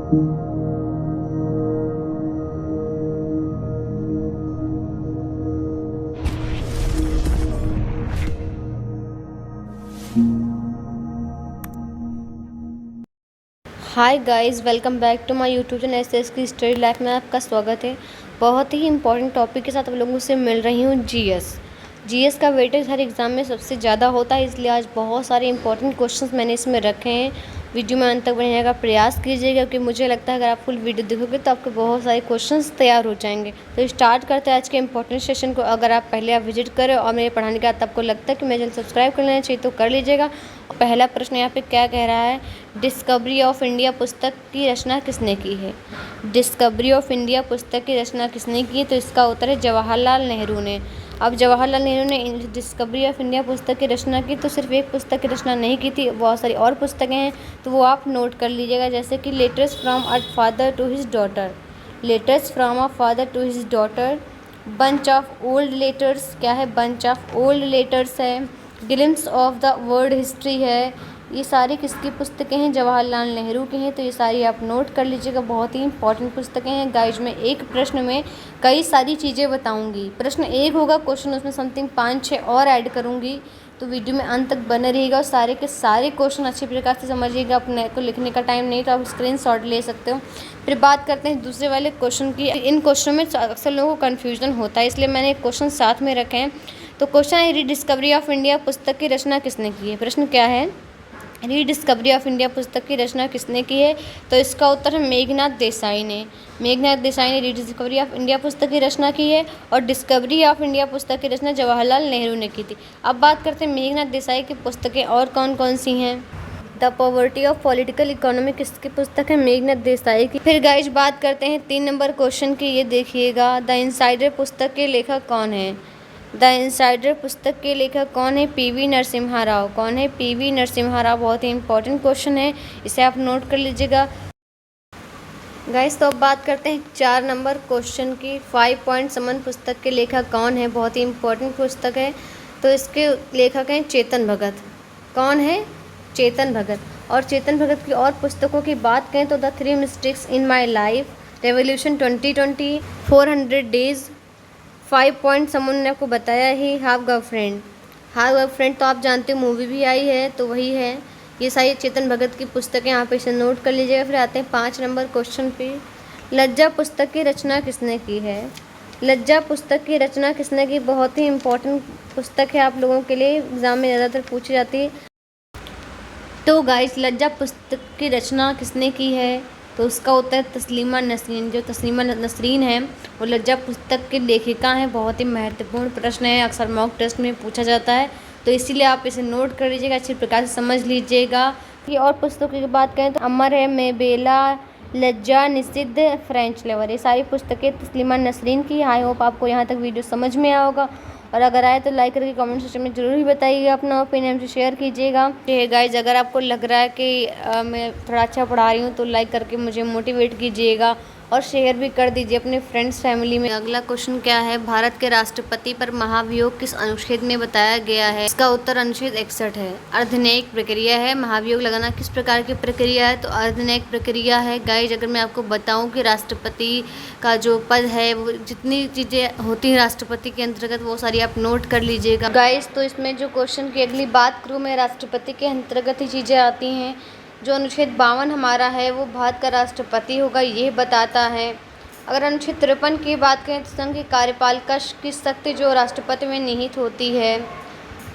Hi guys, welcome back to my YouTube channel S की study life में आपका स्वागत है। बहुत ही इंपॉर्टेंट टॉपिक के साथ आप लोगों से मिल रही हूँ। जीएस का वेटेज हर एग्ज़ाम में सबसे ज़्यादा होता है, इसलिए आज बहुत सारे इंपॉर्टेंट क्वेश्चंस मैंने इसमें रखे हैं। वीडियो में अंत तक बनने का प्रयास कीजिएगा, क्योंकि मुझे लगता है अगर आप फुल वीडियो देखोगे तो आपके बहुत सारे क्वेश्चंस तैयार हो जाएंगे। तो स्टार्ट करते हैं आज के इंपॉर्टेंट सेशन को। अगर आप पहले विजिट करें और मेरे पढ़ाने के बाद आपको लगता है कि मेरे चैनल सब्सक्राइब कर लेना चाहिए तो कर लीजिएगा। पहला प्रश्न यहाँ पे क्या कह रहा है, डिस्कवरी ऑफ इंडिया पुस्तक की रचना किसने की है। डिस्कवरी ऑफ इंडिया पुस्तक की रचना किसने की है, तो इसका उत्तर है जवाहरलाल नेहरू ने। अब जवाहरलाल नेहरू ने डिस्कवरी ऑफ इंडिया पुस्तक की रचना की, तो सिर्फ एक पुस्तक की रचना नहीं की थी, बहुत सारी और पुस्तकें हैं, तो वो आप नोट कर लीजिएगा। जैसे कि letters from a father to his daughter, letters from a father to his daughter, bunch of old letters, क्या है, बंच ऑफ ओल्ड लेटर्स है, glimpses of the world history है। ये सारी किसकी पुस्तकें हैं, जवाहरलाल नेहरू की हैं, तो ये सारी आप नोट कर लीजिएगा। बहुत ही इंपॉर्टेंट पुस्तकें हैं गाइज। मैं एक प्रश्न में कई सारी चीज़ें बताऊंगी। प्रश्न एक होगा क्वेश्चन, उसमें समथिंग 5-6 और ऐड करूंगी, तो वीडियो में अंत तक बने रहिएगा और सारे के सारे क्वेश्चन अच्छी प्रकार से समझिएगा। अपने को लिखने का टाइम नहीं तो आप स्क्रीनशॉट ले सकते हो। फिर बात करते हैं दूसरे वाले क्वेश्चन की। इन क्वेश्चनों में अक्सर लोगों को कन्फ्यूजन होता है, इसलिए मैंने एक क्वेश्चन साथ में रखे हैं। तो क्वेश्चन है, रीडिस्कवरी ऑफ इंडिया पुस्तक की रचना किसने की है। प्रश्न क्या है, रीडिस्कवरी ऑफ इंडिया पुस्तक की रचना किसने की है, तो इसका उत्तर है मेघनाथ देसाई ने। मेघनाथ देसाई ने रीडिस्कवरी ऑफ इंडिया पुस्तक की रचना की है, और डिस्कवरी ऑफ इंडिया पुस्तक की रचना जवाहरलाल नेहरू ने की थी। अब बात करते हैं मेघनाथ देसाई की पुस्तकें और कौन कौन सी हैं। The poverty of political economy किसकी पुस्तक है, मेघनाथ देसाई की। फिर गाइज बात करते हैं 3 नंबर क्वेश्चन की, ये देखिएगा, द इनसाइडर पुस्तक के लेखक कौन है। द इनसाइडर पुस्तक के लेखक कौन है, पीवी नरसिम्हा राव। कौन है, पीवी नरसिम्हा राव। बहुत ही इंपॉर्टेंट क्वेश्चन है, इसे आप नोट कर लीजिएगा गाइस। तो अब बात करते हैं 4 नंबर क्वेश्चन की, 5 पॉइंट समन पुस्तक के लेखक कौन है। बहुत ही इंपॉर्टेंट पुस्तक है, तो इसके लेखक हैं चेतन भगत। कौन है, चेतन भगत। और चेतन भगत की और पुस्तकों की बात करें तो the 3 mistakes in my life, revolution 2020, 400 days, 5 point someone ने आपको बताया ही, हाफ गर्लफ्रेंड। हाफ गर्लफ्रेंड तो आप जानते हो, मूवी भी आई है, तो वही है। ये सारी चेतन भगत की पुस्तकें यहाँ पे इसे नोट कर लीजिएगा। फिर आते हैं 5 नंबर क्वेश्चन पे, लज्जा पुस्तक की रचना किसने की है। लज्जा पुस्तक की रचना किसने की, बहुत ही इंपॉर्टेंट पुस्तक है आप लोगों के लिए, एग्जाम में ज़्यादातर पूछी जाती है। तो गाइस, लज्जा पुस्तक की रचना किसने की है, तो उसका उत्तर तस्लीमा नसरीन। जो तस्लीमा नसरीन है वो लज्जा पुस्तक की लेखिका हैं। बहुत ही महत्वपूर्ण प्रश्न है, अक्सर मॉक टेस्ट में पूछा जाता है, तो इसीलिए आप इसे नोट कर लीजिएगा, अच्छी प्रकार से समझ लीजिएगा। ये और पुस्तकों की बात करें तो अमर है, मेबेला, लज्जा, निषिद्ध, फ्रेंच लवर, ये सारी पुस्तकें तस्लीमा नसरीन की। आई होप आपको यहाँ तक वीडियो समझ में आया होगा, और अगर आए तो लाइक करके कमेंट सेक्शन में ज़रूर ही बताइएगा, अपना ओपिनियन से शेयर कीजिएगा। गाइज, अगर आपको लग रहा है कि मैं थोड़ा अच्छा पढ़ा रही हूँ तो लाइक करके मुझे मोटिवेट कीजिएगा, और शेयर भी कर दीजिए अपने फ्रेंड्स फैमिली में। अगला क्वेश्चन क्या है, भारत के राष्ट्रपति पर महाभियोग किस अनुच्छेद में बताया गया है। इसका उत्तर अनुच्छेद 61 है। अर्धन्यायिक प्रक्रिया है, महाभियोग लगाना किस प्रकार की प्रक्रिया है, तो अर्धन्यायिक प्रक्रिया है। गाइज, अगर मैं आपको बताऊं कि राष्ट्रपति का जो पद है, वो जितनी चीज़ें होती हैं राष्ट्रपति के अंतर्गत, वो सारी आप नोट कर लीजिएगा गाइज। तो इसमें जो क्वेश्चन की अगली बात करूँ मैं, राष्ट्रपति के अंतर्गत ही चीज़ें आती हैं। जो अनुच्छेद 52 हमारा है वो भारत का राष्ट्रपति होगा, ये बताता है। अगर अनुच्छेद 53 की बात करें तो संघ की कार्यपालिका की शक्ति जो राष्ट्रपति में निहित होती है।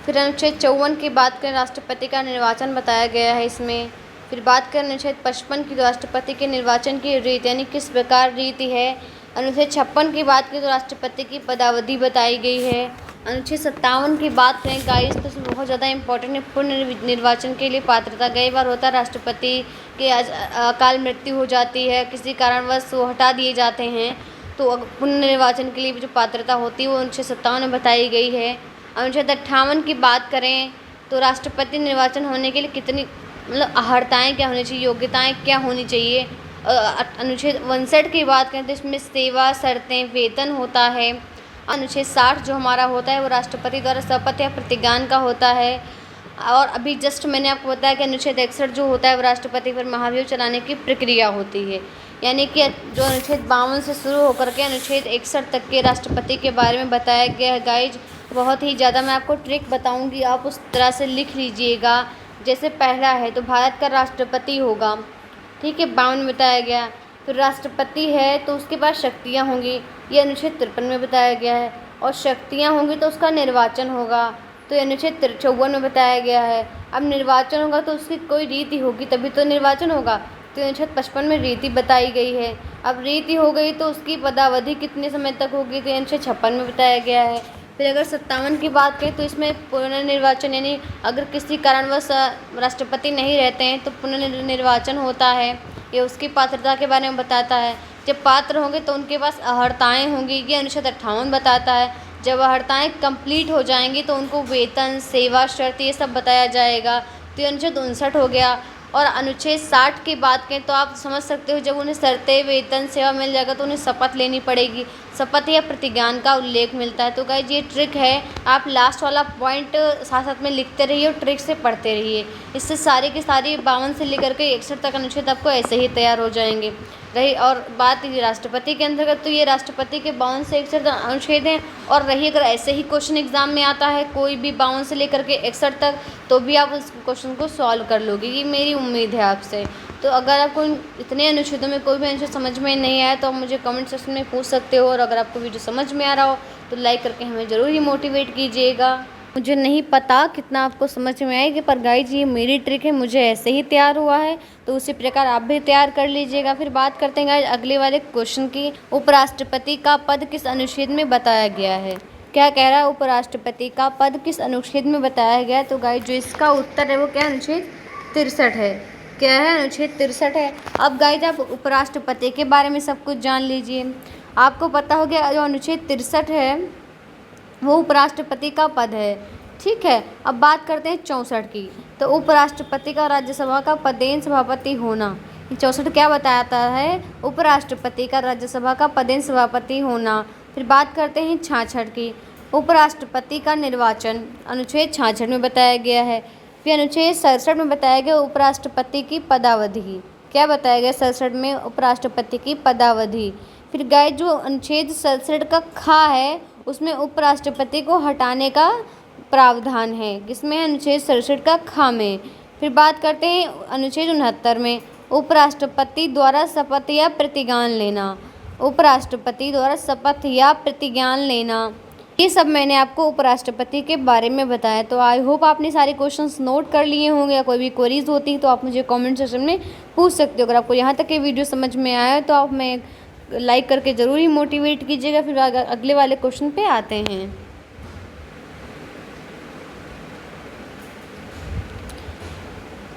फिर अनुच्छेद 54 की बात करें, राष्ट्रपति का निर्वाचन बताया गया है इसमें। फिर बात करें अनुच्छेद 55 की, राष्ट्रपति के निर्वाचन की रीति यानी किस प्रकार रीति है। अनुच्छेद 56 की बात करें तो राष्ट्रपति की पदावधि बताई गई है। अनुच्छेद 57 की बात करें गाइस तो इसमें बहुत ज़्यादा इंपॉर्टेंट है, पुनर्निर्वाचन के लिए पात्रता। कई बार होता है राष्ट्रपति के अकाल मृत्यु हो जाती है, किसी कारणवश वो हटा दिए जाते हैं, तो पुनर्निर्वाचन के लिए जो पात्रता होती है वो अनुच्छेद 57 में बताई गई है। अनुच्छेद 58 की बात करें तो राष्ट्रपति निर्वाचन होने के लिए कितनी मतलब अहर्ताएँ क्या होनी चाहिए, योग्यताएँ क्या होनी चाहिए। अनुच्छेद 59 की बात करें तो इसमें सेवा, शर्तें, वेतन होता है। अनुच्छेद 60 जो हमारा होता है वो राष्ट्रपति द्वारा शपथ या प्रतिज्ञान का होता है। और अभी जस्ट मैंने आपको बताया कि अनुच्छेद 61 जो होता है वो राष्ट्रपति पर महाभियोग चलाने की प्रक्रिया होती है। यानी कि जो अनुच्छेद 52 से शुरू होकर के अनुच्छेद 61 तक के राष्ट्रपति के बारे में बताया गया है गाइज। बहुत ही ज़्यादा मैं आपको ट्रिक बताऊंगी, आप उस तरह से लिख लीजिएगा। जैसे पहला है तो भारत का राष्ट्रपति होगा, ठीक है, 52 में बताया गया। फिर राष्ट्रपति है तो उसके पास शक्तियाँ होंगी, ये अनुच्छेद 53 में बताया गया है। और शक्तियाँ होंगी तो उसका निर्वाचन होगा, तो ये अनुच्छेद 54 में बताया गया है। अब निर्वाचन होगा तो उसकी कोई रीति होगी तभी तो निर्वाचन होगा, तो अनुच्छेद 55 में रीति बताई गई है। अब रीति हो गई तो उसकी पदावधि कितने समय तक होगी, तो अनुच्छेद 56 में बताया गया है। फिर अगर 57 की बात करें तो इसमें पुनर्निर्वाचन, यानी अगर किसी कारणवश राष्ट्रपति नहीं रहते हैं तो पुनर्निर्वाचन होता है, ये उसकी पात्रता के बारे में बताता है। जब पात्र होंगे तो उनके पास अर्हताएँ होंगी, ये अनुच्छेद 58 बताता है। जब अर्हताएँ कंप्लीट हो जाएंगी तो उनको वेतन, सेवा शर्त ये सब बताया जाएगा, तो ये अनुच्छेद 59 हो गया। और अनुच्छेद 60 की बात करें तो आप समझ सकते हो, जब उन्हें शर्तें, वेतन, सेवा मिल जाएगा तो उन्हें शपथ लेनी पड़ेगी, शपथ या प्रतिज्ञान का उल्लेख मिलता है। तो गाइज ये ट्रिक है, आप लास्ट वाला पॉइंट साथ साथ में लिखते रहिए और ट्रिक से पढ़ते रहिए, इससे सारी की सारी 52 से लेकर के 61 तक अनुच्छेद आपको ऐसे ही तैयार हो जाएंगे। रही और बात राष्ट्रपति के अंतर्गत, तो ये राष्ट्रपति के 52 से 61 अनुच्छेद हैं। और रही अगर ऐसे ही क्वेश्चन एग्जाम में आता है कोई भी 52 से लेकर के 61 तक, तो भी आप उस क्वेश्चन को सॉल्व कर लोगे, ये मेरी उम्मीद है आपसे। तो अगर आपको इतने अनुच्छेदों में कोई भी अनुच्छेद समझ में नहीं आया तो आप मुझे कमेंट सेक्शन में पूछ सकते हो, और अगर आपको वीडियो समझ में आ रहा हो तो लाइक करके हमें ज़रूर ही मोटिवेट कीजिएगा। मुझे नहीं पता कितना आपको समझ में आएगी, पर गाइज ये मेरी ट्रिक है, मुझे ऐसे ही तैयार हुआ है, तो उसी प्रकार आप भी तैयार कर लीजिएगा। फिर बात करते हैं गाइज अगले वाले क्वेश्चन की, उपराष्ट्रपति का पद किस अनुच्छेद में बताया गया है। क्या कह रहा है, उपराष्ट्रपति का पद किस अनुच्छेद में बताया गया है। तो गाइज जो इसका उत्तर है वो क्या, अनुच्छेद 63 है। क्या है, अनुच्छेद 63 है। अब गाइज आप उपराष्ट्रपति के बारे में सब कुछ जान लीजिए। आपको पता हो गया जो अनुच्छेद 63 है वो उपराष्ट्रपति का पद है, ठीक है। अब बात करते हैं 64 की, तो उपराष्ट्रपति का राज्यसभा का पदेन सभापति होना। 64 क्या बताता है, उपराष्ट्रपति का राज्यसभा का पदेन सभापति होना। फिर बात करते हैं 66 की, उपराष्ट्रपति का निर्वाचन, अनुच्छेद 66 में बताया गया है। फिर अनुच्छेद 67 में बताया गया उपराष्ट्रपति की पदावधि। क्या बताया गया 67 में, उपराष्ट्रपति की पदावधि। फिर गाइस जो अनुच्छेद 67 का खा है उसमें उपराष्ट्रपति को हटाने का प्रावधान है, किसमें, अनुच्छेद 67 का खा में। फिर बात करते हैं अनुच्छेद 69 में, उपराष्ट्रपति द्वारा शपथ या प्रतिज्ञान लेना। उपराष्ट्रपति द्वारा शपथ या प्रतिज्ञान लेना, ये सब मैंने आपको उपराष्ट्रपति के बारे में बताया। तो आई होप आपने सारे क्वेश्चंस नोट कर लिए होंगे, या कोई भी क्वेरीज होती है तो आप मुझे कमेंट सेक्शन में पूछ सकते हो। अगर आपको यहाँ तक ये वीडियो समझ में आया तो आप मैं लाइक करके ज़रूर ही मोटिवेट कीजिएगा। फिर अगले वाले क्वेश्चन पे आते हैं।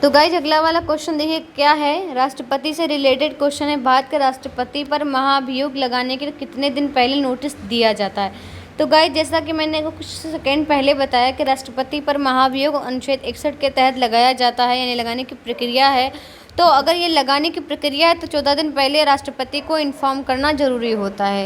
तो गाइज अगला वाला क्वेश्चन देखिए क्या है, राष्ट्रपति से रिलेटेड क्वेश्चन है। भारत के राष्ट्रपति पर महाभियोग लगाने के कितने दिन पहले नोटिस दिया जाता है। तो गाइज जैसा कि मैंने कुछ सेकंड पहले बताया कि राष्ट्रपति पर महाभियोग अनुच्छेद 61 के तहत लगाया जाता है, यानी लगाने की प्रक्रिया है। तो अगर ये लगाने की प्रक्रिया है तो 14 दिन पहले राष्ट्रपति को इन्फॉर्म करना ज़रूरी होता है,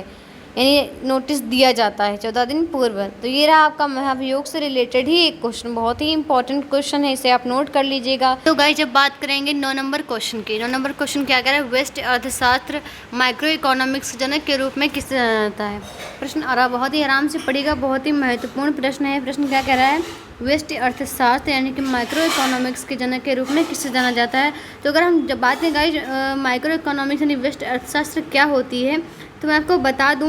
यानी नोटिस दिया जाता है 14 दिन पूर्व। तो ये रहा आपका महाभियोग से रिलेटेड ही एक क्वेश्चन, बहुत ही इंपॉर्टेंट क्वेश्चन है, इसे आप नोट कर लीजिएगा। तो गाइस जब बात करेंगे 9 नंबर क्वेश्चन की, 9 नंबर क्वेश्चन क्या कह रहा है, व्यष्टि अर्थशास्त्र माइक्रो इकोनॉमिक्स जनक के रूप में किसे जाना जाता है। प्रश्न आ रहा, बहुत ही आराम से पढ़िएगा, बहुत ही महत्वपूर्ण प्रश्न है। प्रश्न क्या कह रहा है, व्यष्टि अर्थशास्त्र यानी कि माइक्रो इकोनॉमिक्स के जनक के रूप में किससे जाना जाता है। तो अगर हम जब बात करें गाइस माइक्रो इकोनॉमिक्स यानी व्यष्टि अर्थशास्त्र क्या होती है, तो मैं आपको बता दूं,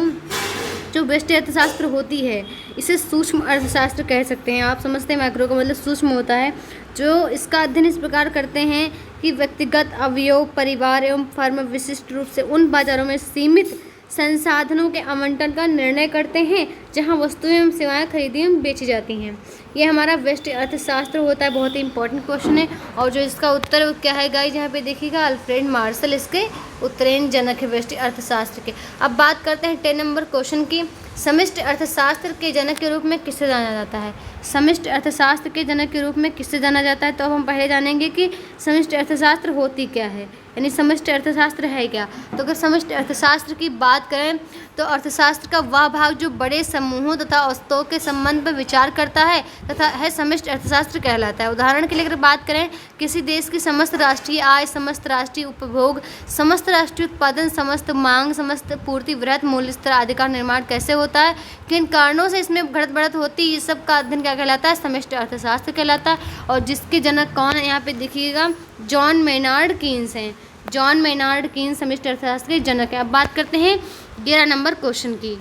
जो व्यष्टि अर्थशास्त्र होती है इसे सूक्ष्म अर्थशास्त्र कह सकते हैं। आप समझते हैं माइक्रो का मतलब सूक्ष्म होता है। जो इसका अध्ययन इस प्रकार करते हैं कि व्यक्तिगत अवयव, परिवार एवं फर्म विशिष्ट रूप से उन बाजारों में सीमित संसाधनों के आवंटन का निर्णय करते हैं जहां वस्तुएं एवं सेवाएं खरीदी एवं बेची जाती हैं। ये हमारा व्यष्टि अर्थशास्त्र होता है। बहुत ही इंपॉर्टेंट क्वेश्चन है। और जो इसका उत्तर है वो क्या है गाइस, यहाँ पे देखिएगा, अल्फ्रेड मार्शल इसके उत्तरीन जनक है व्यष्टि अर्थशास्त्र के। अब बात करते हैं 10 नंबर क्वेश्चन की, समष्टि अर्थशास्त्र के जनक के रूप में किसे जाना जाता है। समष्टि अर्थशास्त्र के जनक के रूप में किसे जाना जाता है, तो अब हम पहले जानेंगे कि समष्टि अर्थशास्त्र होती क्या है, यानी समष्टि अर्थशास्त्र है क्या। तो अगर समष्टि अर्थशास्त्र की बात करें तो अर्थशास्त्र का वह भाग जो बड़े समूहों तथा औसतों के संबंध पर विचार करता है तथा है समष्टि अर्थशास्त्र कहलाता है। उदाहरण के लिए अगर बात करें, किसी देश की समस्त राष्ट्रीय आय, समस्त राष्ट्रीय उपभोग, समस्त राष्ट्रीय उत्पादन, समस्त मांग, समस्त पूर्ति, वृहत मूल्य स्तर आदि का निर्माण कैसे होता है, किन कारणों से इसमें घटत बढ़त होती है, ये सब का अध्ययन क्या कहलाता है, समष्टि अर्थशास्त्र कहलाता है। और जिसके जनक कौन है यहाँ पे देखिएगा, जॉन मेनार्ड कीन्स हैं। जॉन मेनार्ड कीन्स समष्टि अर्थशास्त्र के जनक हैं। अब बात करते हैं 11 नंबर क्वेश्चन की।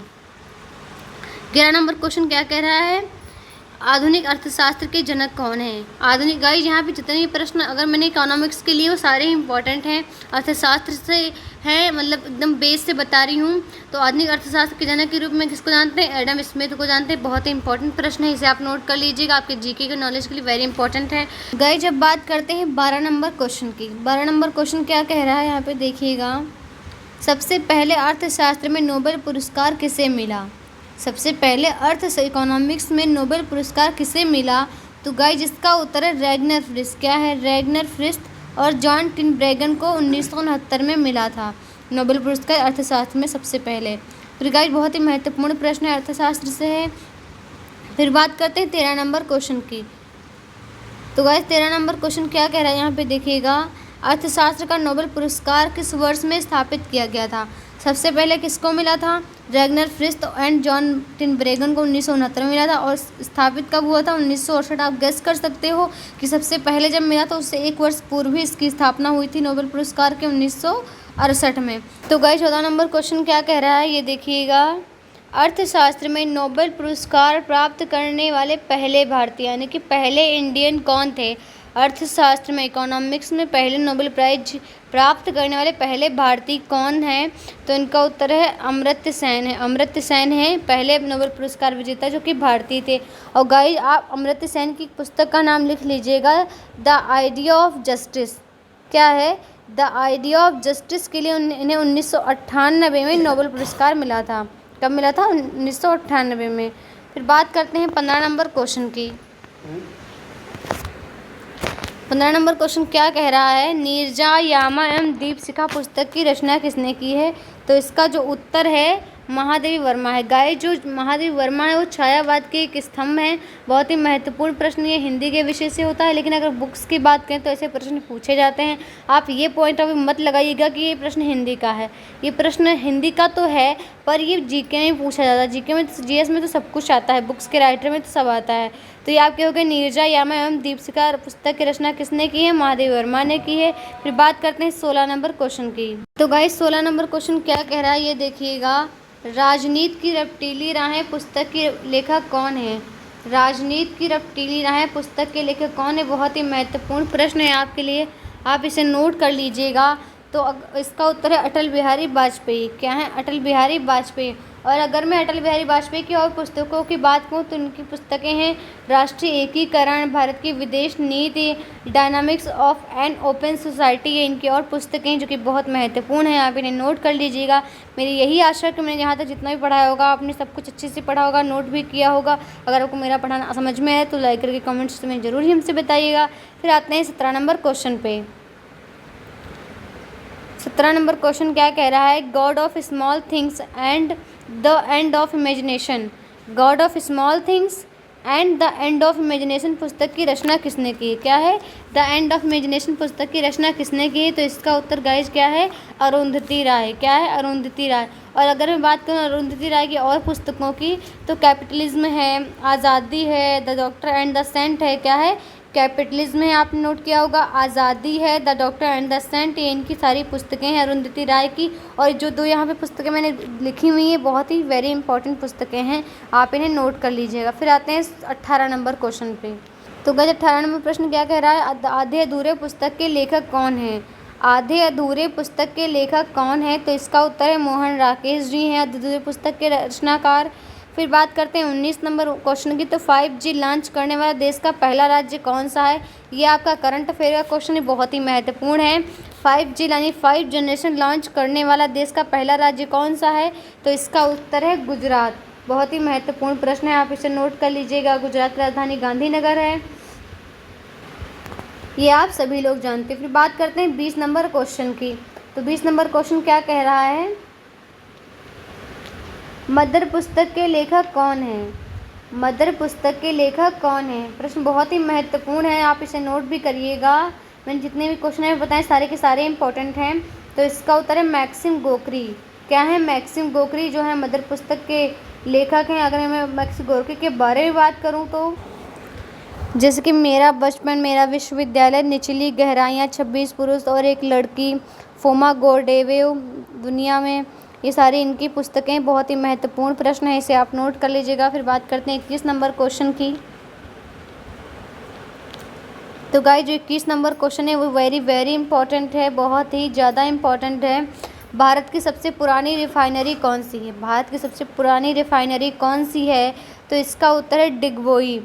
11 नंबर क्वेश्चन क्या कह रहा है, आधुनिक अर्थशास्त्र के जनक कौन है। आधुनिक गाइज यहाँ पे जितने भी प्रश्न अगर मैंने इकोनॉमिक्स के लिए वो सारे ही इंपॉर्टेंट हैं, अर्थशास्त्र से हैं, मतलब एकदम बेस से बता रही हूँ। तो आधुनिक अर्थशास्त्र के जनक के रूप में किसको जानते हैं, एडम स्मिथ को जानते हैं। बहुत ही इंपॉर्टेंट प्रश्न है, इसे आप नोट कर लीजिएगा, आपके जीके के नॉलेज के लिए वेरी इंपॉर्टेंट है। गाइज अब बात करते हैं 12 नंबर क्वेश्चन की। 12 नंबर क्वेश्चन क्या कह रहा है यहाँ पे देखिएगा, सबसे पहले अर्थशास्त्र में नोबेल पुरस्कार किसे मिला। सबसे पहले इकोनॉमिक्स में नोबेल पुरस्कार किसे मिला, तो गाइज इसका उत्तर है रैगनर फ्रिस्ट। क्या है, रैगनर फ्रिस्ट और जॉन टिनब्रेगन को 1969 में मिला था नोबेल पुरस्कार अर्थशास्त्र में सबसे पहले। फिर गाइज बहुत ही महत्वपूर्ण प्रश्न है, अर्थशास्त्र से है। फिर बात करते हैं 13 नंबर क्वेश्चन की। तो गाइज 13 नंबर क्वेश्चन क्या कह रहा है यहाँ पे देखिएगा, अर्थशास्त्र का नोबेल पुरस्कार किस वर्ष में स्थापित किया गया था। सबसे पहले किसको मिला था, रैगनर फ्रिस्ट एंड जॉन टिनब्रेगन को 1969 में मिला था। और स्थापित कब हुआ था, 1968। आप गेस कर सकते हो कि सबसे पहले जब मिला तो उससे 1 वर्ष पूर्व ही इसकी स्थापना हुई थी नोबेल पुरस्कार के 1968 में। तो गाइस 14 नंबर क्वेश्चन क्या कह रहा है ये देखिएगा, अर्थशास्त्र में नोबेल पुरस्कार प्राप्त करने वाले पहले भारतीय यानी कि पहले इंडियन कौन थे। अर्थशास्त्र में, इकोनॉमिक्स में पहले नोबेल प्राइज प्राप्त करने वाले पहले भारतीय कौन हैं, तो इनका उत्तर है अमर्त्य सेन है। अमर्त्य सेन है पहले नोबेल पुरस्कार विजेता जो कि भारतीय थे। और गाइस आप अमर्त्य सेन की पुस्तक का नाम लिख लीजिएगा, द आइडिया ऑफ जस्टिस। क्या है, द आइडिया ऑफ जस्टिस के लिए इन्हें 1998 में नोबेल पुरस्कार मिला था। कब मिला था, 1998 में। फिर बात करते हैं 15 नंबर क्वेश्चन की। 15 नंबर क्वेश्चन क्या कह रहा है, नीरजा यामा एवं दीपशिखा पुस्तक की रचना किसने की है, तो इसका जो उत्तर है महादेवी वर्मा है। गाइस जो महादेवी वर्मा है वो छायावाद के एक स्तंभ हैं। बहुत ही महत्वपूर्ण प्रश्न ये हिंदी के विषय से होता है, लेकिन अगर बुक्स की बात करें तो ऐसे प्रश्न पूछे जाते हैं। आप ये पॉइंट ऑफ व्यू मत लगाइएगा कि ये प्रश्न हिंदी का है, ये प्रश्न हिंदी का तो है पर ये जीके में पूछा जाता है। जीके में, जीएस में तो सब कुछ आता है, बुक्स के राइटर में तो सब आता है। तो ये आप कहोगे नीरजा यामा एवं दीपशिखा पुस्तक की रचना किसने की है, महादेवी वर्मा ने की है। फिर बात करते हैं 16 नंबर क्वेश्चन की। तो गाइस 16 नंबर क्वेश्चन क्या कह रहा है ये देखिएगा, राजनीति की रपटीली राहें पुस्तक की लेखक कौन है। राजनीति की रपटीली राहें पुस्तक के लेखक कौन है, बहुत ही महत्वपूर्ण प्रश्न है आपके लिए, आप इसे नोट कर लीजिएगा। तो इसका उत्तर है अटल बिहारी वाजपेयी। क्या है, अटल बिहारी वाजपेयी। और अगर मैं अटल बिहारी वाजपेयी की और पुस्तकों की बात करूँ तो उनकी पुस्तकें हैं राष्ट्रीय एकीकरण, भारत की विदेश नीति, dynamics of an open society, ये इनकी और पुस्तकें जो कि बहुत महत्वपूर्ण हैं, आप इन्हें नोट कर लीजिएगा। मेरी यही आशा है कि मैंने यहाँ तक जितना भी पढ़ाया होगा आपने सब कुछ अच्छे से पढ़ा होगा, नोट भी किया होगा। अगर आपको मेरा पढ़ाना समझ में आए तो लाइक करके कमेंट्स में ज़रूर ही हमसे बताइएगा। फिर आते हैं 17 नंबर क्वेश्चन पे। 17 नंबर क्वेश्चन क्या कह रहा है, God of small things and the end of imagination. God of small things and the end of imagination पुस्तक की रचना किसने की। क्या है, द एंड ऑफ इमेजिनेशन पुस्तक की रचना किसने की, तो इसका उत्तर गाइज क्या है, अरुंधति राय। क्या है, अरुंधति राय। और अगर मैं बात करूँ अरुंधति राय की और पुस्तकों की तो कैपिटलिज्म है, आज़ादी है, the doctor and the saint है। क्या है, कैपिटलिज्म है, आपने नोट किया होगा, आज़ादी है, the doctor and the saint, ये इनकी सारी पुस्तकें हैं अरुंधति राय की। और जो दो यहाँ पे पुस्तकें मैंने लिखी हुई हैं बहुत ही वेरी इंपॉर्टेंट पुस्तकें हैं, आप इन्हें नोट कर लीजिएगा। फिर आते हैं 18 नंबर क्वेश्चन पे। तो गाइस 18 नंबर प्रश्न क्या कह रहा है, आधे अधूरे पुस्तक के लेखक कौन हैं। आधे अधूरे पुस्तक के लेखक कौन है, तो इसका उत्तर है मोहन राकेश जी हैं आधे अधूरे पुस्तक के रचनाकार। फिर बात करते हैं 19 नंबर क्वेश्चन की। तो 5G लॉन्च करने वाला देश का पहला राज्य कौन सा है, ये आपका करंट अफेयर का क्वेश्चन है, बहुत ही महत्वपूर्ण है। 5G यानी 5 जनरेशन लॉन्च करने वाला देश का पहला राज्य कौन सा है, तो इसका उत्तर है गुजरात। बहुत ही महत्वपूर्ण प्रश्न है, आप इसे नोट कर लीजिएगा। गुजरात की राजधानी गांधीनगर है, ये आप सभी लोग जानते हैं। फिर बात करते हैं 20 नंबर क्वेश्चन की। तो 20 नंबर क्वेश्चन क्या कह रहा है, मदर पुस्तक के लेखक कौन है? मदर पुस्तक के लेखक कौन है? प्रश्न बहुत ही महत्वपूर्ण है, आप इसे नोट भी करिएगा। मैंने जितने भी क्वेश्चन है बताए सारे के सारे इंपॉर्टेंट हैं। तो इसका उत्तर है मैक्सिम गोर्की। क्या है? मैक्सिम गोर्की जो है मदर पुस्तक के लेखक हैं। अगर मैं मैक्सिम गोर्की के बारे में बात करूँ तो जैसे कि मेरा बचपन मेरा विश्वविद्यालय, निचली गहराइयाँ, 26 पुरुष और एक लड़की, फोमा गोरडेवेव, दुनिया में, ये सारी इनकी पुस्तकें बहुत ही महत्वपूर्ण प्रश्न है, इसे आप नोट कर लीजिएगा। फिर बात करते हैं 21 नंबर क्वेश्चन की। तो गाइस जो 21 नंबर क्वेश्चन है वो वेरी इंपॉर्टेंट है, बहुत ही ज़्यादा इम्पॉर्टेंट है। भारत की सबसे पुरानी रिफाइनरी कौन सी है? भारत की सबसे पुरानी रिफाइनरी कौन सी है? तो इसका उत्तर है डिगबोई।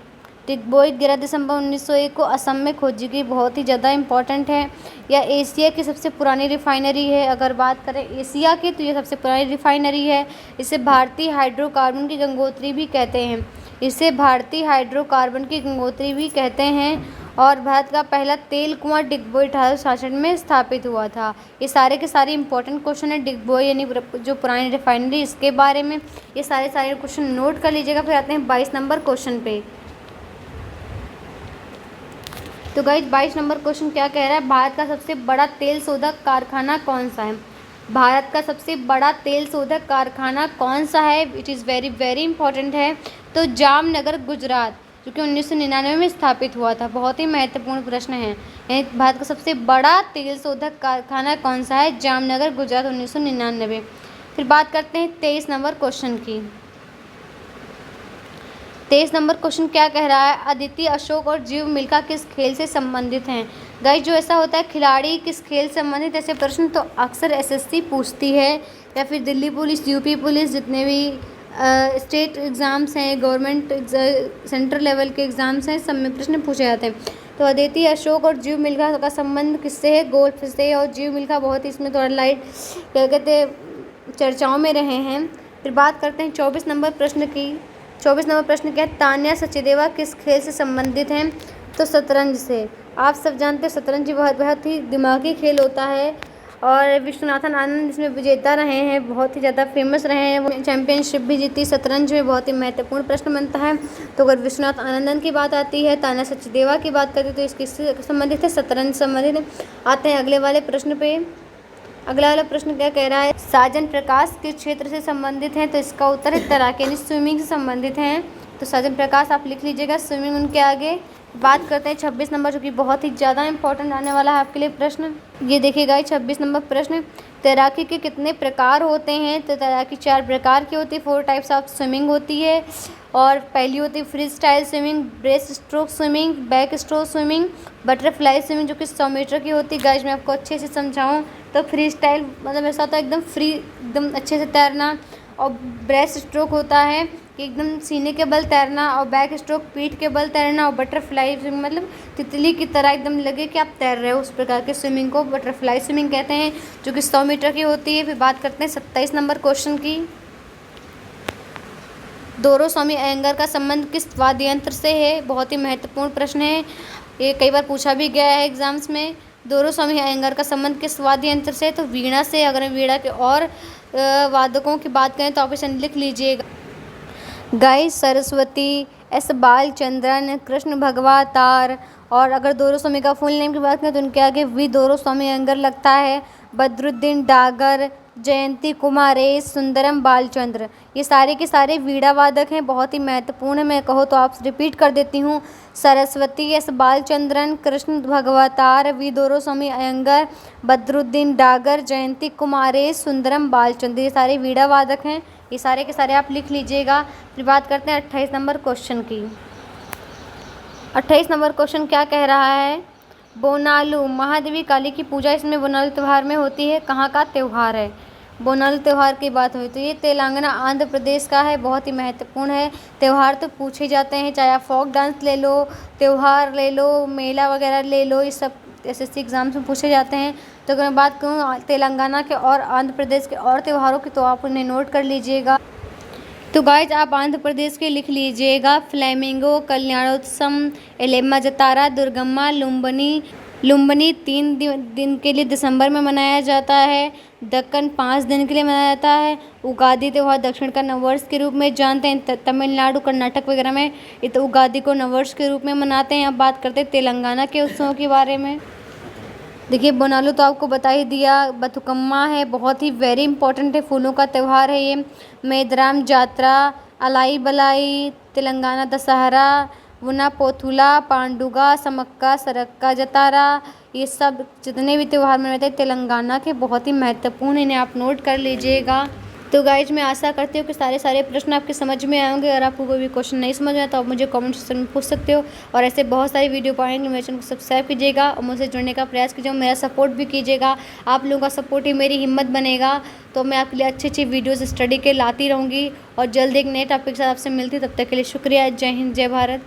डिगबोई 11 दिसंबर 1901 को असम में खोजी गई, बहुत ही ज़्यादा इम्पॉर्टेंट है। यह एशिया की सबसे पुरानी रिफाइनरी है। अगर बात करें एशिया की तो ये सबसे पुरानी रिफाइनरी है। इसे भारतीय हाइड्रोकार्बन की गंगोत्री भी कहते हैं। इसे भारतीय हाइड्रोकार्बन की गंगोत्री भी कहते हैं। और भारत का पहला तेल कुआं डिगबोई 1866 में स्थापित हुआ था। ये सारे के सारे इंपॉर्टेंट क्वेश्चन है डिगबोई यानी जो पुरानी रिफाइनरी, इसके बारे में ये सारे क्वेश्चन नोट कर लीजिएगा। फिर आते हैं 22 नंबर क्वेश्चन पे। तो गाइस 22 नंबर क्वेश्चन क्या कह रहा है? भारत का सबसे बड़ा तेल शोधक कारखाना कौन सा है? भारत का सबसे बड़ा तेल शोधक कारखाना कौन सा है? इट इज़ वेरी इंपॉर्टेंट है। तो जामनगर गुजरात, जो कि 1999 में स्थापित हुआ था। बहुत ही महत्वपूर्ण प्रश्न है। भारत का सबसे बड़ा तेल शोधक कारखाना कौन सा है? जामनगर गुजरात, 1999। फिर बात करते हैं 23 नंबर क्वेश्चन की। 23 नंबर क्वेश्चन क्या कह रहा है? अदिति, अशोक और जीव मिल्खा किस खेल से संबंधित हैं? गाइस जो ऐसा होता है खिलाड़ी किस खेल से संबंधित ऐसे प्रश्न तो अक्सर एसएससी पूछती है, या फिर दिल्ली पुलिस, यूपी पुलिस, जितने भी स्टेट एग्ज़ाम्स हैं, गवर्नमेंट सेंट्रल लेवल के एग्ज़ाम्स हैं, सब में प्रश्न पूछे जाते हैं। तो अदिति, अशोक और जीव मिल्खा का संबंध किससे है? गोल्फ से। और जीव मिल्खा बहुत ही इसमें थोड़ा लाइट क्या कहते हैं चर्चाओं में रहे हैं। फिर बात करते हैं 24 नंबर प्रश्न की। 24 नंबर प्रश्न क्या है? तान्या सचदेवा किस खेल से संबंधित हैं? तो शतरंज से। आप सब जानते हैं शतरंज बहुत ही दिमागी खेल होता है, और विश्वनाथन आनंद इसमें विजेता रहे हैं, बहुत ही ज़्यादा फेमस रहे हैं, वो चैंपियनशिप भी जीती शतरंज में। बहुत ही महत्वपूर्ण प्रश्न बनता है। तो अगर विश्वनाथ आनंद की बात आती है, तान्या सचदेवा की बात करते तो इसके संबंधित है? शतरंज संबंधित। आते हैं अगले वाले प्रश्न पे। अगला वाला प्रश्न क्या कह रहा है? साजन प्रकाश किस क्षेत्र से संबंधित हैं? तो इसका उत्तर है तैराकी यानी स्विमिंग से संबंधित हैं। तो साजन प्रकाश आप लिख लीजिएगा, स्विमिंग उनके आगे। बात करते हैं 26 नंबर, जो कि बहुत ही ज़्यादा इंपॉर्टेंट आने वाला है आपके लिए प्रश्न। ये देखिएगा 26 नंबर प्रश्न, तैराकी के कितने प्रकार होते हैं? तो तैराकी 4 प्रकार की होती है, 4 टाइप्स ऑफ स्विमिंग होती है। और पहली होती है free style swimming, breast stroke swimming, back stroke swimming, butterfly swimming जो कि 100 मीटर की होती है। गाइस मैं आपको अच्छे से समझाऊं तो फ्री स्टाइल मतलब ऐसा होता है एकदम फ्री, एकदम अच्छे से तैरना। और ब्रेस्ट स्ट्रोक होता है कि एकदम सीने के बल तैरना, और बैक स्ट्रोक पीठ के बल तैरना, और बटरफ्लाई स्विमिंग मतलब तितली की तरह एकदम लगे कि आप तैर रहे हो, उस प्रकार के स्विमिंग को बटरफ्लाई स्विमिंग कहते हैं, जो कि 100 मीटर की होती है। फिर बात करते हैं 27 नंबर क्वेश्चन की। दोरसोमी अयंगर का संबंध किस वाद्य यंत्र से है? बहुत ही महत्वपूर्ण प्रश्न है, ये कई बार पूछा भी गया है एग्जाम्स में। दोरसोमी अयंगर का संबंध किस वाद्य यंत्र से? तो वीणा से। अगर वीणा के और वादकों की बात करें तो आप इसे लिख लीजिएगा। Guys Saraswati, S Balachandran, Krishna Bhagavatar. और अगर दोरसोमी का फुल नेम की बात करें तो उनके आगे वी दोरसोमी अयंगर लगता है। बद्रुद्दीन डागर, जयंती कुमारेश, सुंदरम बालचंद्र, ये सारे के सारे वीणा वादक हैं, बहुत ही महत्वपूर्ण है। मैं कहो तो आप रिपीट कर देती हूँ। Saraswati, S Balachandran, Krishna Bhagavathar, we दोरसोमी Iyengar, Badruddin Dagar, जयंती कुमारेश, सुंदरम बालचंद्र, ये सारे वीणा वादक हैं। ये सारे के सारे आप लिख लीजिएगा। फिर बात करते हैं 28 नंबर क्वेश्चन की। 28 नंबर क्वेश्चन क्या कह रहा है? बोनालू, महादेवी काली की पूजा इसमें बोनालू त्यौहार में होती है, कहाँ का त्यौहार है? बोनालू त्यौहार की बात हुई तो ये तेलंगाना आंध्र प्रदेश का है, बहुत ही महत्वपूर्ण है। त्यौहार तो पूछे जाते हैं, चाहे आप फोक डांस ले लो, त्यौहार ले लो, मेला वगैरह ले लो, ये सब एसएससी एग्जाम्स में पूछे जाते हैं। तो अगर मैं बात करूँ तेलंगाना के और आंध्र प्रदेश के और त्योहारों की तो आप उन्हें नोट कर लीजिएगा। तो गाइज आप आंध्र प्रदेश के लिख लीजिएगा, फ्लैमिंगो, कल्याणोत्सव, एलेम्मा जतारा, दुर्गम्मा, लुम्बनी, लुम्बिनी 3 दिन के लिए दिसंबर में मनाया जाता है। दक्कन 5 दिन के लिए मनाया जाता है। उगादि त्यौहार दक्षिण का नववर्ष के रूप में जानते हैं। तमिलनाडु, कर्नाटक वगैरह में तो उगादि को नववर्ष के रूप में मनाते हैं। अब बात करते हैं तेलंगाना के उत्सवों के बारे में। देखिए, बोनालू तो आपको बता ही दिया। बथुकम्मा है, बहुत ही वेरी इंपॉर्टेंट है, फूलों का त्यौहार है ये। मेदराम जात्रा, अलाई बलाई, तेलंगाना दशहरा, वुना पोथुला, पांडुगा, समक्का, सरक्का जतारा, ये सब जितने भी त्यौहार मनाते हैं तेलंगाना के, बहुत ही महत्वपूर्ण, इन्हें आप नोट कर लीजिएगा। तो गाइज, मैं आशा करती हूँ कि सारे प्रश्न आपके समझ में आएंगे। अगर आपको कोई भी क्वेश्चन नहीं समझ में आता तो आप मुझे कमेंट सेक्शन में पूछ सकते हो। और ऐसे बहुत सारी वीडियो पाएंगे, मेरे चैनल को सब्सक्राइब कीजिएगा और मुझसे जुड़ने का प्रयास कीजिएगा। मेरा सपोर्ट भी कीजिएगा। आप लोगों का सपोर्ट ही मेरी हिम्मत बनेगा। तो मैं आपके लिए अच्छी वीडियोज़ स्टडी के लाती रहूँगी और जल्द एक नए टॉपिक के साथ आपसे मिलती हूँ। तब तक के लिए शुक्रिया। जय हिंद, जय भारत।